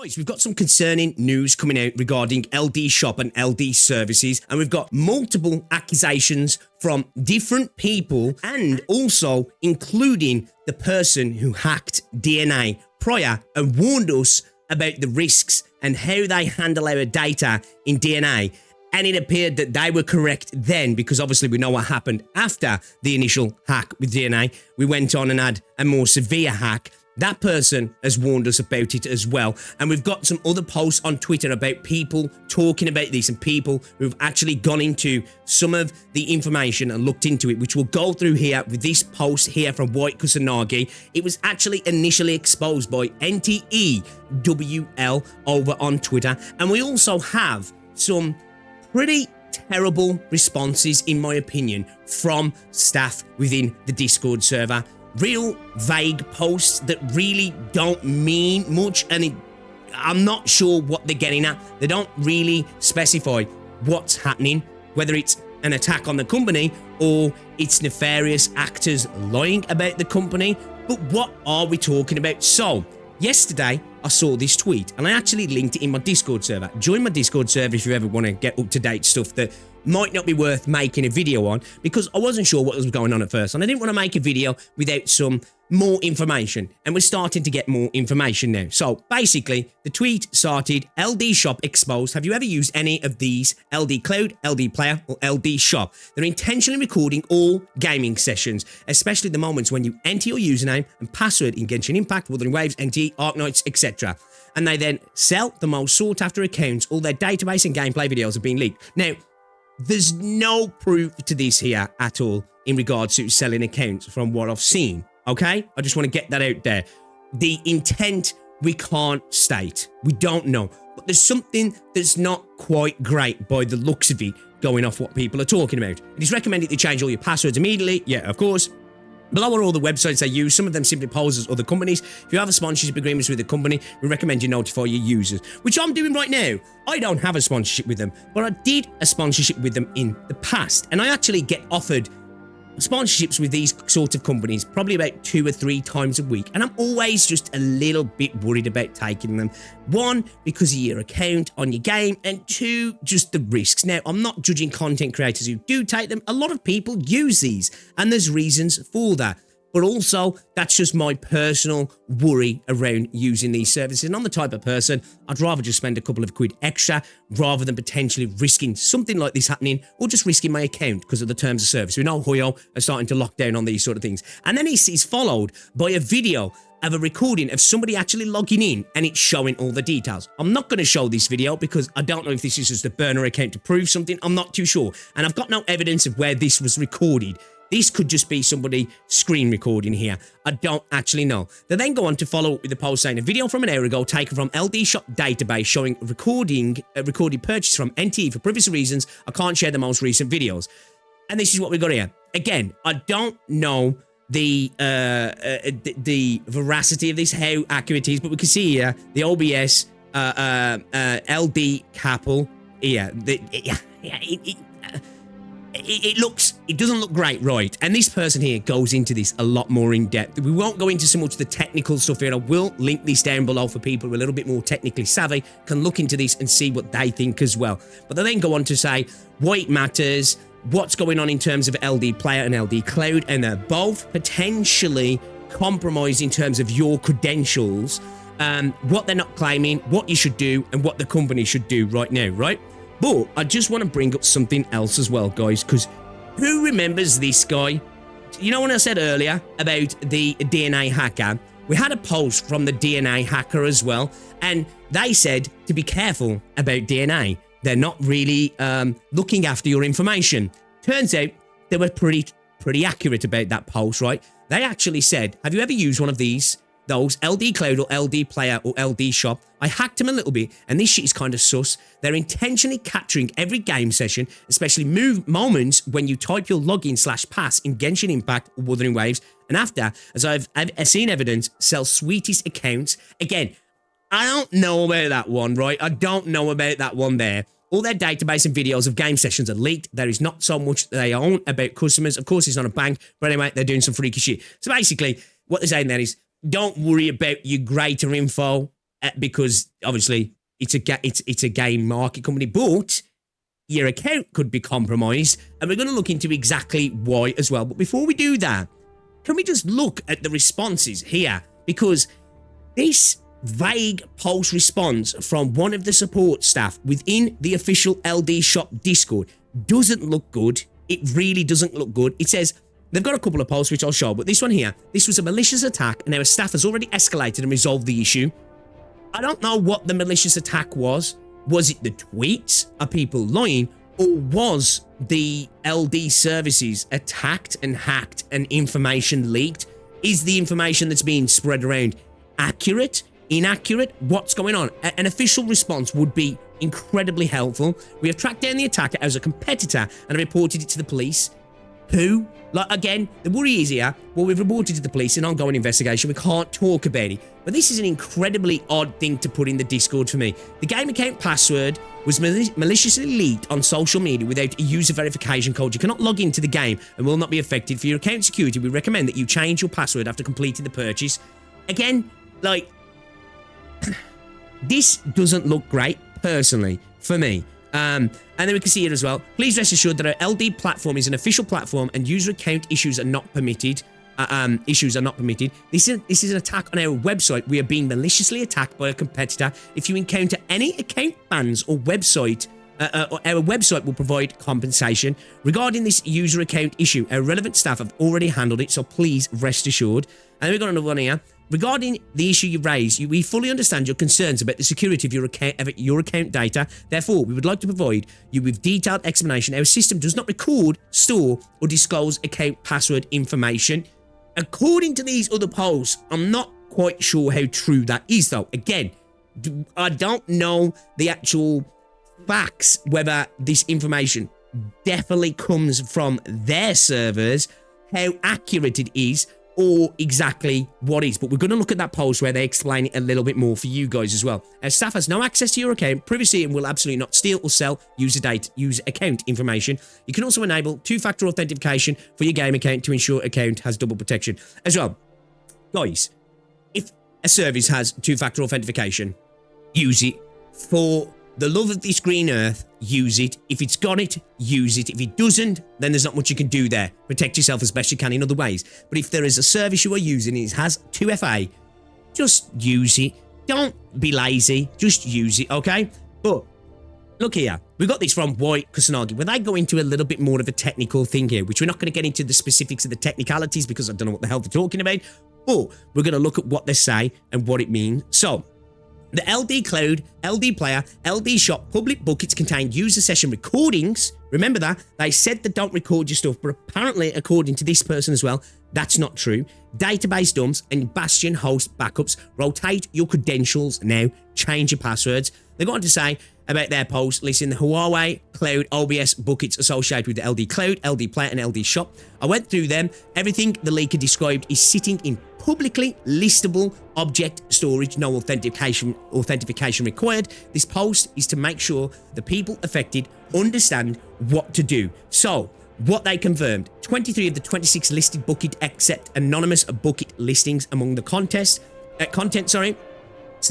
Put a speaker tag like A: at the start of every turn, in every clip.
A: Guys, we've got some concerning news coming out regarding LD Shop and LD services, and we've got multiple accusations from different people and also including the person who hacked DNA prior and warned us about the risks and how they handle our data in DNA. And it appeared that they were correct then, because obviously we know what happened after the initial hack with DNA. We went on and had a more severe hack. That person has warned us about it as well. And we've got some other posts on Twitter about people talking about this and people who've actually gone into some of the information and looked into it, which we'll go through here with this post here from White Kusanagi. It was actually initially exposed by NTEWL over on Twitter. And we also have some pretty terrible responses, in my opinion, from staff within the Discord server. Real vague posts that really don't mean much, and I'm not sure what they're getting at. They don't really specify what's happening, whether it's an attack on the company or it's nefarious actors lying about the company. But what are we talking about? So, yesterday, I saw this tweet, and I actually linked it in my Discord server. Join my Discord server if you ever want to get up-to-date stuff that might not be worth making a video on, because I wasn't sure what was going on at first, and I didn't want to make a video without some more information, and we're starting to get more information now. So, basically, the tweet started, LD Shop exposed. Have you ever used any of these? LD Cloud, LD Player, or LD Shop? They're intentionally recording all gaming sessions, especially the moments when you enter your username and password in Genshin Impact, Wuthering Waves, NT, Arknights, etc. And they then sell the most sought-after accounts. All their database and gameplay videos are being leaked. Now, there's no proof to this here at all in regards to selling accounts from what I've seen, okay? I just want to get that out there. The intent, we can't state. We don't know. But there's something that's not quite great by the looks of it, going off what people are talking about. It is recommended to change all your passwords immediately. Yeah, of course. Below are all the websites they use. Some of them simply pose as other companies. If you have a sponsorship agreements with the company, we recommend you notify your users, which I'm doing right now. I don't have a sponsorship with them, but I did a sponsorship with them in the past. And I actually get offered sponsorships with these sort of companies probably about 2 or 3 times a week, and I'm always just a little bit worried about taking them. 1, because of your account on your game, and 2, just the risks. Now, I'm not judging content creators who do take them. A lot of people use these, and there's reasons for that. But also, that's just my personal worry around using these services. And I'm the type of person, I'd rather just spend a couple of quid extra rather than potentially risking something like this happening, or just risking my account because of the terms of service. We know Hoyo are starting to lock down on these sort of things. And then he's followed by a video of a recording of somebody actually logging in, and it's showing all the details. I'm not going to show this video because I don't know if this is just a burner account to prove something. I'm not too sure. And I've got no evidence of where this was recorded. This could just be somebody screen recording here. I don't actually know. They then go on to follow up with the post saying, a video from an hour ago taken from LD Shop database showing recorded purchase from NT for privacy reasons. I can't share the most recent videos. And this is what we got here. Again, I don't know the veracity of this, how accurate it is, but we can see here the OBS LD Capel. Yeah, it doesn't look great, right? And this person here goes into this a lot more in depth. We won't go into so much the technical stuff here. I will link this down below for people who are a little bit more technically savvy, can look into this and see what they think as well. But they then go on to say why it matters, what's going on in terms of LD Player and LD Cloud, and they're both potentially compromised in terms of your credentials, what they're not claiming, what you should do, and what the company should do right now, right? But I just want to bring up something else as well, guys, because who remembers this guy? You know when I said earlier about the DNA hacker? We had a post from the DNA hacker as well, and they said to be careful about DNA. They're not really looking after your information. Turns out they were pretty accurate about that post, right? They actually said, have you ever used one of those LD Cloud or LD Player or LD Shop? I hacked them a little bit, and this shit is kind of sus. They're intentionally capturing every game session, especially moments when you type your login/pass in Genshin Impact or Wuthering Waves, and after, as I've seen evidence, sell sweetest accounts. Again, I don't know about that one, right? I don't know about that one there. All their database and videos of game sessions are leaked. There is not so much they own about customers. Of course, it's not a bank, but anyway, they're doing some freaky shit. So basically, what they're saying there is, don't worry about your greater info. because obviously it's a game market company, but your account could be compromised, and we're going to look into exactly why as well. But before we do that, can we just look at the responses here? Because this vague post response from one of the support staff within the official LD Shop Discord doesn't look good. It really doesn't look good. It says, they've got a couple of posts which I'll show, but this one here, this was a malicious attack, and our staff has already escalated and resolved the issue. I don't know what the malicious attack was. Was it the tweets? Are people lying? Or was the LD services attacked and hacked and information leaked? Is the information that's being spread around accurate? Inaccurate? What's going on? An official response would be incredibly helpful. We have tracked down the attacker as a competitor and reported it to the police. Who? Like, again, the worry is here, well, we've reported to the police an ongoing investigation. We can't talk about it. But this is an incredibly odd thing to put in the Discord for me. The game account password was maliciously leaked on social media without a user verification code. You cannot log into the game and will not be affected. For your account security, we recommend that you change your password after completing the purchase. Again, like, this doesn't look great, personally, for me. And then we can see here as well. Please rest assured that our LD platform is an official platform and user account issues are not permitted. This is an attack on our website. We are being maliciously attacked by a competitor. If you encounter any account bans or website, our website will provide compensation. Regarding this user account issue, our relevant staff have already handled it, so please rest assured. And then we've got another one here. Regarding the issue you raised, we fully understand your concerns about the security of your account data. Therefore, we would like to provide you with detailed explanation. Our system does not record, store, or disclose account password information. According to these other posts, I'm not quite sure how true that is, though. Again, I don't know the actual facts, whether this information definitely comes from their servers, how accurate it is, or exactly what is. But we're going to look at that post where they explain it a little bit more for you guys as well. Our staff has no access to your account, privacy, and will absolutely not steal or sell user account information. You can also enable two-factor authentication for your game account to ensure account has double protection as well. Guys, if a service has two-factor authentication, use it. For the love of this green earth, use it. If it's got it, use it. If it doesn't, then there's not much you can do there. Protect yourself as best you can in other ways. But if there is a service you are using and it has 2FA, just use it. Don't be lazy. Just use it, okay? But look here. We got this from White Kusanagi, where they go into a little bit more of a technical thing here, which we're not going to get into the specifics of the technicalities because I don't know what the hell they're talking about. But we're going to look at what they say and what it means. So, the LD Cloud, LD Player, LD Shop public buckets contain user session recordings. Remember that? They said they don't record your stuff, but apparently, according to this person as well, that's not true. Database dumps and Bastion host backups. Rotate your credentials now. Change your passwords. They go on to say about their post listing the Huawei Cloud OBS buckets associated with the LD Cloud, LD Player, and LD Shop. I went through them. Everything the leaker described is sitting in publicly listable object storage, no authentication required. This post is to make sure the people affected understand what to do. So, what they confirmed, 23 of the 26 listed bucket accept anonymous bucket listings among the content, so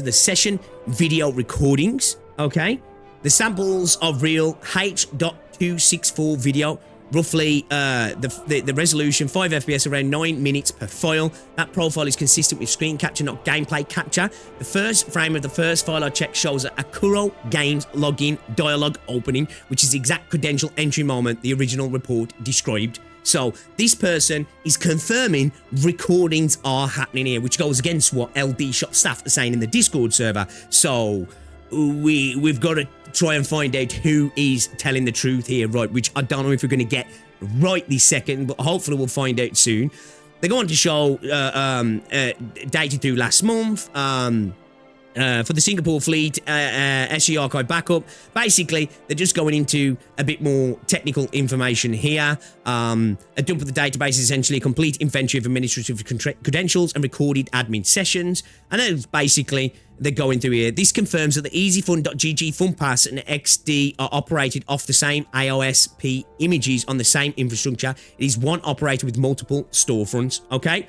A: the session video recordings, okay? The samples of real H.264 video, roughly the resolution 5 FPS, around 9 minutes per file. That profile is consistent with screen capture, not gameplay capture. The first frame of the first file I checked shows a Akuro Games login dialogue opening, which is the exact credential entry moment the original report described. So this person is confirming recordings are happening here, which goes against what LD Shop staff are saying in the Discord server. So we've got to try and find out who is telling the truth here, right? Which I don't know if we're going to get right this second, but hopefully we'll find out soon. They go on to show data through last month. For the Singapore fleet, SG archive backup. Basically, they're just going into a bit more technical information here. A dump of the database is essentially a complete inventory of administrative credentials and recorded admin sessions. And then basically, they're going through here. This confirms that the EasyFun.gg FunPass and XD are operated off the same AOSP images on the same infrastructure. It is one operator with multiple storefronts, okay?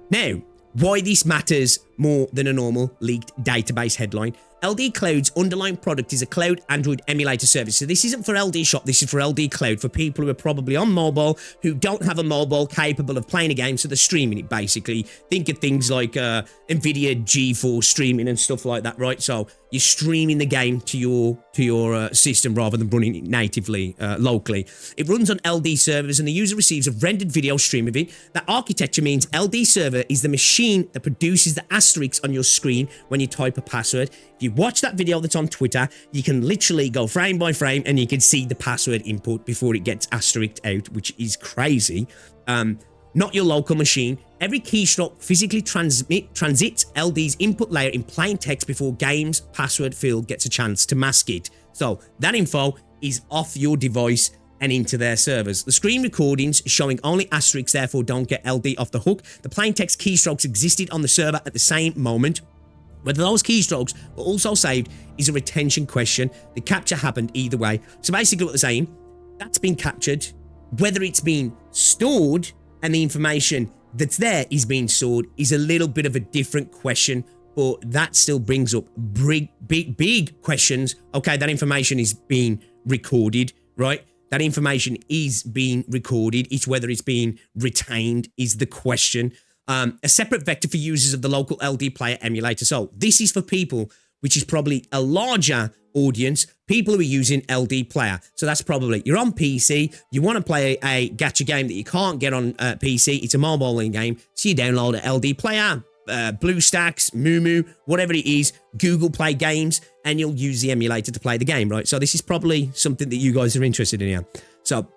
A: Now, Why this matters more than a normal leaked database headline. LD Cloud's underlying product is a cloud Android emulator service. So this isn't for LD Shop, this is for LD Cloud, for people who are probably on mobile, who don't have a mobile capable of playing a game, so they're streaming it basically. Think of things like NVIDIA GeForce streaming and stuff like that, right? So you're streaming the game to your system rather than running it natively, locally. It runs on LD servers and the user receives a rendered video stream of it. That architecture means LD server is the machine that produces the asterisks on your screen when you type a password. If you watch that video that's on Twitter, you can literally go frame by frame and you can see the password input before it gets asterisked out, which is crazy. Not your local machine. Every keystroke physically transits LD's input layer in plain text before game's password field gets a chance to mask it. So that info is off your device and into their servers. The screen recordings showing only asterisks therefore don't get LD off the hook. The plain text keystrokes existed on the server at the same moment. Whether those keystrokes were also saved is a retention question. The capture happened either way. So basically what they're saying, that's been captured. Whether it's been stored and the information that's there is being stored is a little bit of a different question, but that still brings up big questions. Okay, that information is being recorded, right? That information is being recorded. It's whether it's being retained is the question. A separate vector for users of the local LD player emulator. So this is for people, which is probably a larger audience, people who are using LD player. So that's probably, you're on PC, you want to play a gacha game that you can't get on PC, it's a mobile game, so you download a LD player, BlueStacks, Mumu, whatever it is, Google Play Games, and you'll use the emulator to play the game, right? So this is probably something that you guys are interested in here. So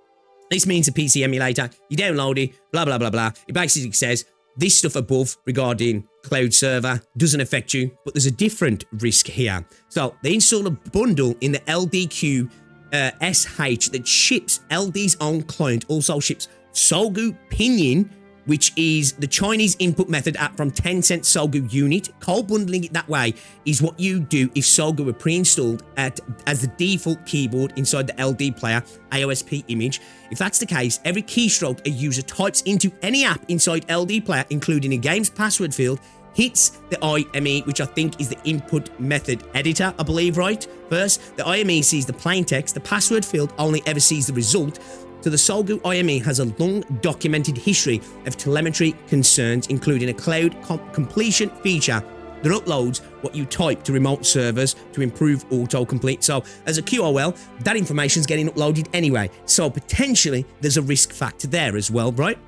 A: this means a PC emulator, you download it, blah, blah, blah, blah. It basically says, this stuff above regarding cloud server doesn't affect you, but there's a different risk here. So they install a bundle in the LDQ SH that ships LD's own client, also ships Sogu Pinyin, which is the Chinese input method app from Tencent Sogu unit. Cold bundling it that way is what you do if Sogu were pre-installed as the default keyboard inside the LD player AOSP image. If that's the case, every keystroke a user types into any app inside LD player, including a game's password field, hits the IME, which I think is the input method editor, I believe, right? First, the IME sees the plain text, the password field only ever sees the result. So the Sogu IME has a long documented history of telemetry concerns, including a cloud completion feature that uploads what you type to remote servers to improve autocomplete. So as a QOL, that information is getting uploaded anyway. So potentially there's a risk factor there as well, right?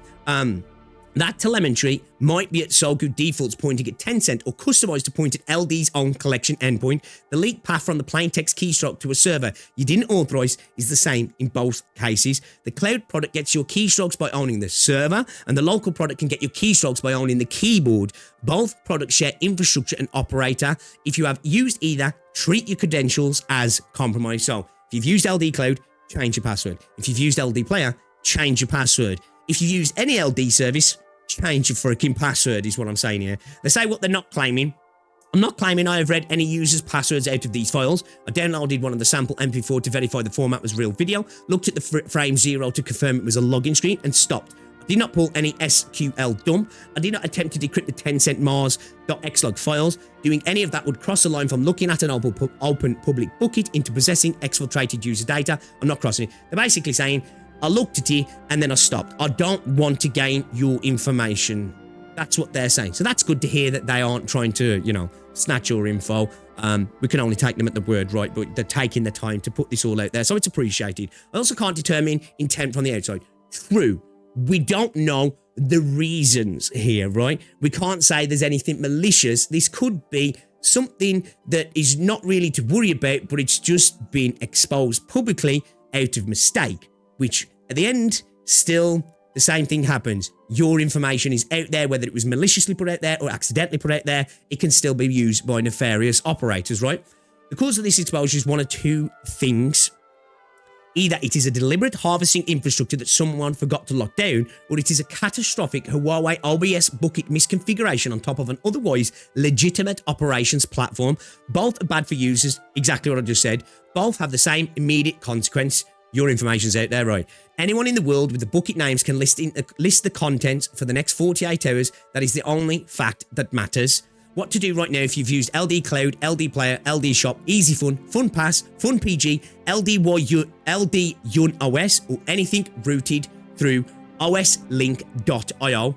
A: That telemetry might be at Sogu defaults pointing at Tencent or customized to point at LD's own collection endpoint. The leak path from the plain text keystroke to a server you didn't authorize is the same in both cases. The cloud product gets your keystrokes by owning the server, and the local product can get your keystrokes by owning the keyboard. Both products share infrastructure and operator. If you have used either, treat your credentials as compromised. So if you've used LD Cloud, change your password. If you've used LD Player, change your password. If you use any LD service, change your freaking password is what I'm saying here. They say what they're not claiming. I'm not claiming I have read any users' passwords out of these files. I downloaded one of the sample MP4 to verify the format was real video, looked at the frame 0 to confirm it was a login screen, and stopped. I did not pull any SQL dump. I did not attempt to decrypt the Tencent Mars.xlog files. Doing any of that would cross the line from looking at an open public bucket into possessing exfiltrated user data. I'm not crossing it. They're basically saying, I looked at it and then I stopped. I don't want to gain your information. That's what they're saying. So that's good to hear that they aren't trying to, you know, snatch your info. We can only take them at the word, right? But they're taking the time to put this all out there. So it's appreciated. I also can't determine intent from the outside. True. We don't know the reasons here, right? We can't say there's anything malicious. This could be something that is not really to worry about, but it's just been exposed publicly out of mistake, which at the end, still the same thing happens. Your information is out there, whether it was maliciously put out there or accidentally put out there, it can still be used by nefarious operators, right? The cause of this exposure is one of two things. Either it is a deliberate harvesting infrastructure that someone forgot to lock down, or it is a catastrophic Huawei OBS bucket misconfiguration on top of an otherwise legitimate operations platform. Both are bad for users, exactly what I just said. Both have the same immediate consequence. Your information's out there, right? Anyone in the world with the bucket names can list the content for the next 48 hours. That is the only fact that matters. What to do right now if you've used LD Cloud, LD Player, LD Shop, Easy Fun, Fun Pass, Fun PG, LD Yun OS, or anything routed through oslink.io.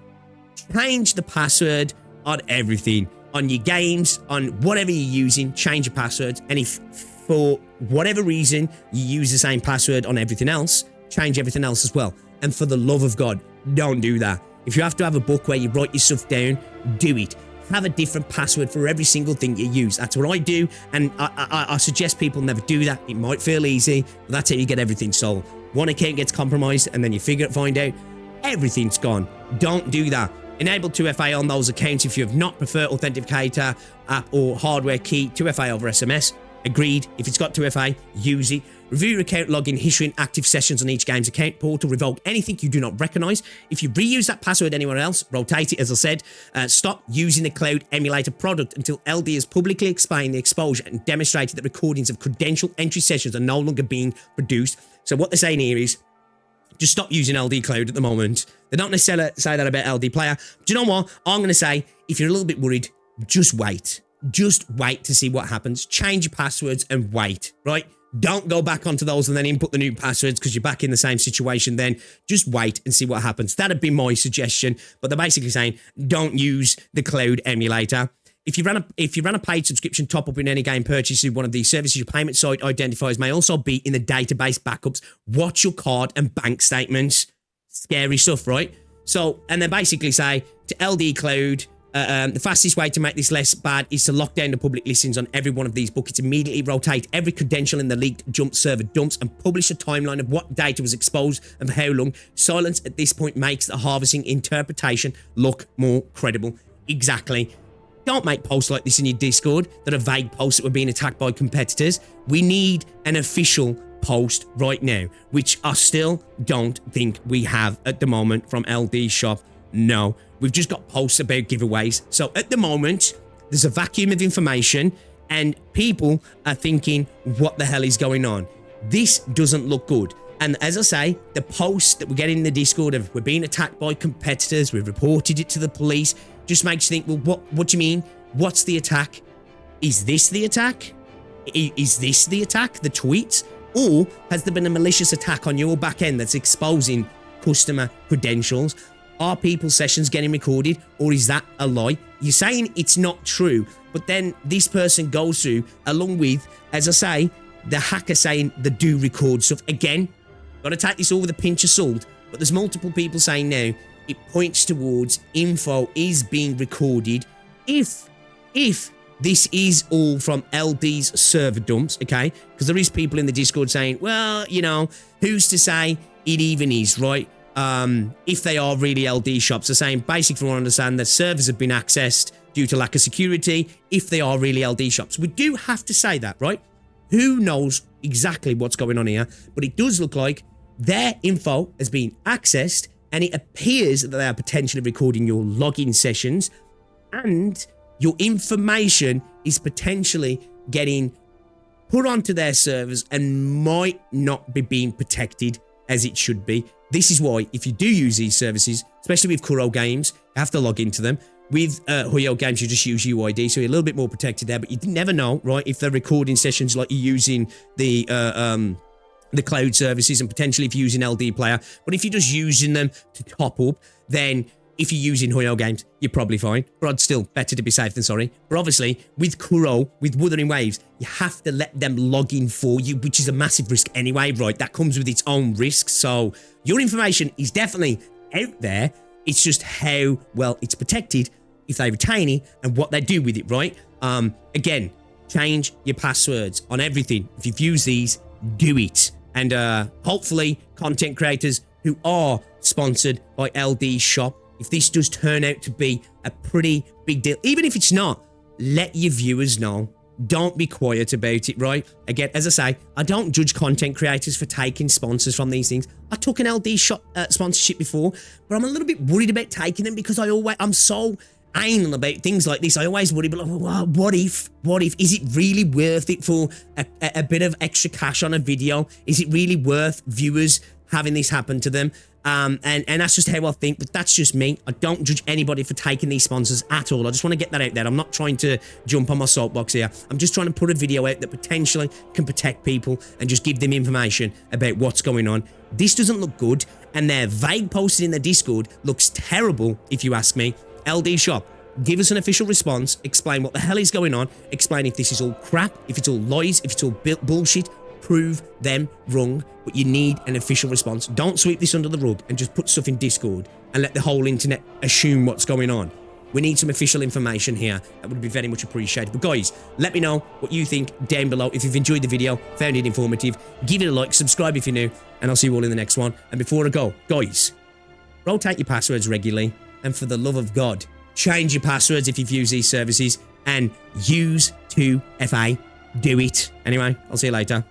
A: Change the password on everything, on your games, on whatever you're using. Change your passwords, and if for whatever reason you use the same password on everything else, change everything else as well. And for the love of God, don't do that. If you have to have a book where you write your stuff down, do it. Have a different password for every single thing you use. That's what I do, and I suggest people never do that. It might feel easy, but that's how you get everything solved. One account gets compromised, and then you find out everything's gone. Don't do that. Enable 2FA on those accounts if you have not preferred authenticator app or hardware key 2FA over SMS. Agreed. If it's got 2FA, use it. Review your account login history and active sessions on each game's account portal. Revoke anything you do not recognize. If you reuse that password anywhere else, rotate it, as I said. Stop using the cloud emulator product until LD has publicly explained the exposure and demonstrated that recordings of credential entry sessions are no longer being produced. So what they're saying here is, just stop using LD Cloud at the moment. They don't necessarily say that about LD Player. Do you know what? I'm going to say, if you're a little bit worried, just wait. Just wait to see what happens. Change your passwords and wait, right? Don't go back onto those and then input the new passwords because you're back in the same situation then. Just wait and see what happens. That'd be my suggestion. But they're basically saying, don't use the cloud emulator. If you run a paid subscription top-up in any game purchase through one of these services, your payment site identifiers may also be in the database backups. Watch your card and bank statements. Scary stuff, right? So, and they basically say to LD Cloud, the fastest way to make this less bad is to lock down the public listings on every one of these buckets, immediately rotate every credential in the leaked jump server dumps, and publish a timeline of what data was exposed and for how long. Silence at this point makes the harvesting interpretation look more credible. Exactly. Don't make posts like this in your Discord that are vague posts that were being attacked by competitors. We need an official post right now, which I still don't think we have at the moment from LD Shop. No, we've just got posts about giveaways. So at the moment, there's a vacuum of information and people are thinking, what the hell is going on? This doesn't look good. And as I say, the posts that we're getting in the Discord of we're being attacked by competitors, we've reported it to the police, just makes you think, well, what do you mean? What's the attack? Is this the attack? Is this the attack, the tweets? Or has there been a malicious attack on your back end that's exposing customer credentials? Are people's sessions getting recorded, or is that a lie? You're saying it's not true, but then this person goes through, along with, as I say, the hacker saying they do record stuff. Again, got to take this all with a pinch of salt, but there's multiple people saying now it points towards info is being recorded. If this is all from LD's server dumps, okay? Because there is people in the Discord saying, well, you know, who's to say it even is, right? If they are really LD shops, they're saying, basically from what I understand, that servers have been accessed due to lack of security, if they are really LD shops. We do have to say that, right? Who knows exactly what's going on here, but it does look like their info has been accessed, and it appears that they are potentially recording your login sessions, and your information is potentially getting put onto their servers and might not be being protected as it should be. This is why, if you do use these services, especially with Kuro Games, you have to log into them. With Hoyo Games, you just use UID, so you're a little bit more protected there, but you never know, right? If they're recording sessions like you're using the cloud services, and potentially if you're using LD Player. But if you're just using them to top up, then if you're using Hoyo Games, you're probably fine. But still, better to be safe than sorry. But obviously, with Kuro, with Wuthering Waves, you have to let them log in for you, which is a massive risk anyway, right? That comes with its own risks. So your information is definitely out there. It's just how well it's protected, if they retain it, and what they do with it, right? Again, change your passwords on everything. If you've used these, do it. And hopefully, content creators who are sponsored by LD Shop, if this does turn out to be a pretty big deal, even if it's not, let your viewers know. Don't be quiet about it, right? Again, as I say, I don't judge content creators for taking sponsors from these things. I took an LD Shop sponsorship before, but I'm a little bit worried about taking them because I'm so anal about things like this. I always worry, but like, what if? Is it really worth it for a bit of extra cash on a video? Is it really worth viewers having this happen to them? And that's just how I think, but that's just me. I don't judge anybody for taking these sponsors at all. I just want to get that out there. I'm not trying to jump on my soapbox here. I'm just trying to put a video out that potentially can protect people and just give them information about what's going on. This doesn't look good, and their vague posting in their Discord looks terrible, if you ask me. LD Shop, give us an official response, explain what the hell is going on, explain if this is all crap, if it's all lies, if it's all bullshit. Prove them wrong, but you need an official response. Don't sweep this under the rug and just put stuff in Discord and let the whole internet assume what's going on. We need some official information here. That would be very much appreciated. But guys, let me know what you think down below. If you've enjoyed the video, found it informative, give it a like, subscribe if you're new, and I'll see you all in the next one. And before I go, guys, rotate your passwords regularly, and for the love of God, change your passwords if you've used these services, and use 2FA. Do it. Anyway, I'll see you later.